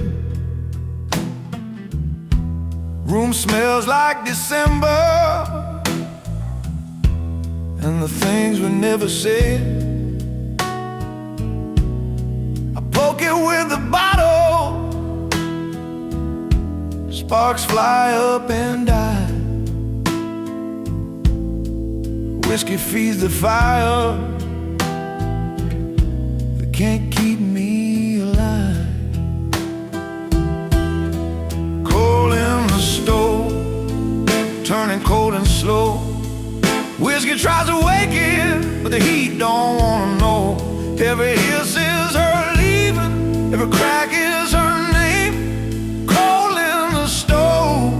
Room smells like December, and the things we never said. I poke it with the bottle. Sparks fly up and die. Whiskey feeds the fire that can't keep me alive. Coal in the stove, turning cold and slow. Whiskey tries to wake it, but the heat don't wanna know. Every hiss is her leaving, every crack is her name. Coal in the stove,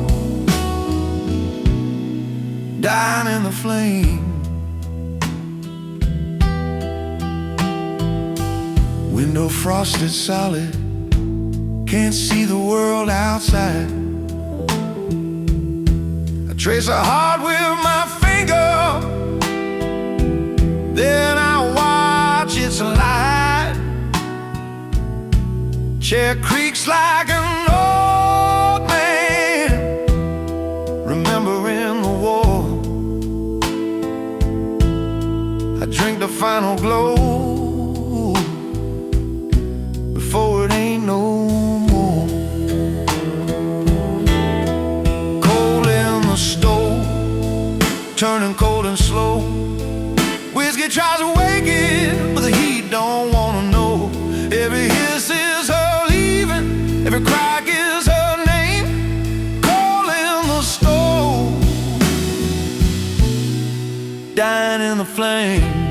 dying in the flame. Window frosted solid, can't see the world outside. I trace a heart with my finger, then I watch its light. Chair creaks like an old man remembering the war. I drink the final glow before it ain't no more. Coal in the stove, turning cold and slow. Whiskey tries to wake it, but the heat don't wanna know. Every hiss is her leaving, every crack is her name. Coal in the stove, dying in the flame.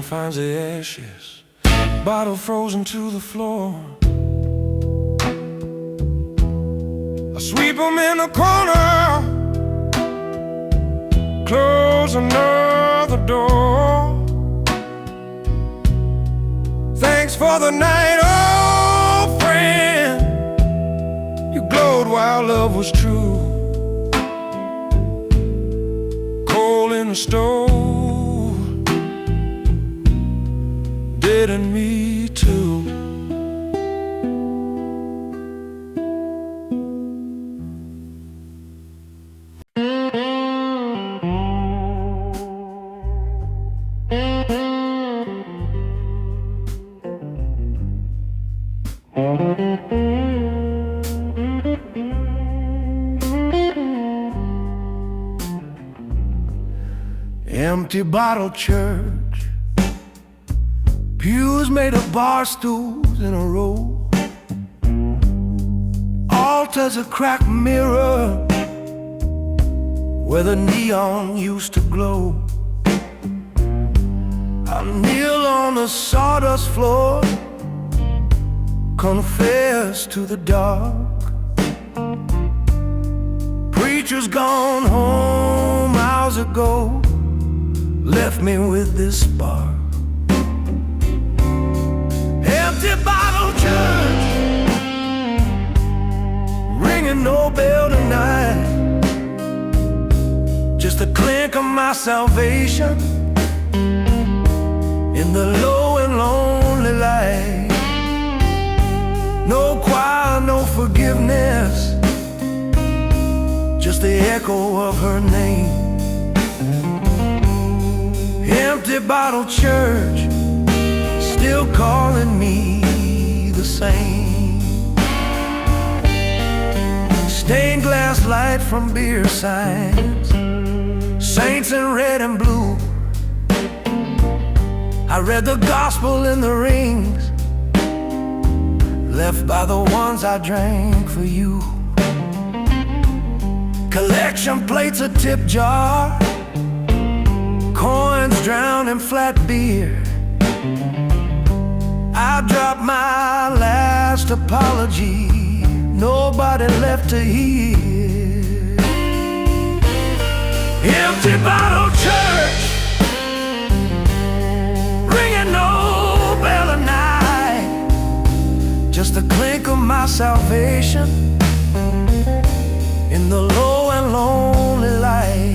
Finds the ashes, bottle frozen to the floor. I sweep them in the corner, close another door. Thanks for the night, old friend. You glowed while love was true. Coal in the stove, and me too. Empty bottle church, pews made of bar stools in a row. Altars a cracked mirror where the neon used to glow. I kneel on the sawdust floor, confess to the dark. Preacher's gone home hours ago, left me with this spark. Empty bottle church, ringing no bell tonight. Just the clink of my salvation in the low and lonely light. No choir, no forgiveness, just the echo of her name. Empty bottle church, still calling me the same. Stained glass light from beer signs, saints in red and blue. I read the gospel in the rings, left by the ones I drank for you. Collection plates, a tip jar, coins drowned in flat beer. I dropped my last apology, nobody left to hear. Empty bottle church, ringing no bell at night, just the clink of my salvation in the low and lonely light.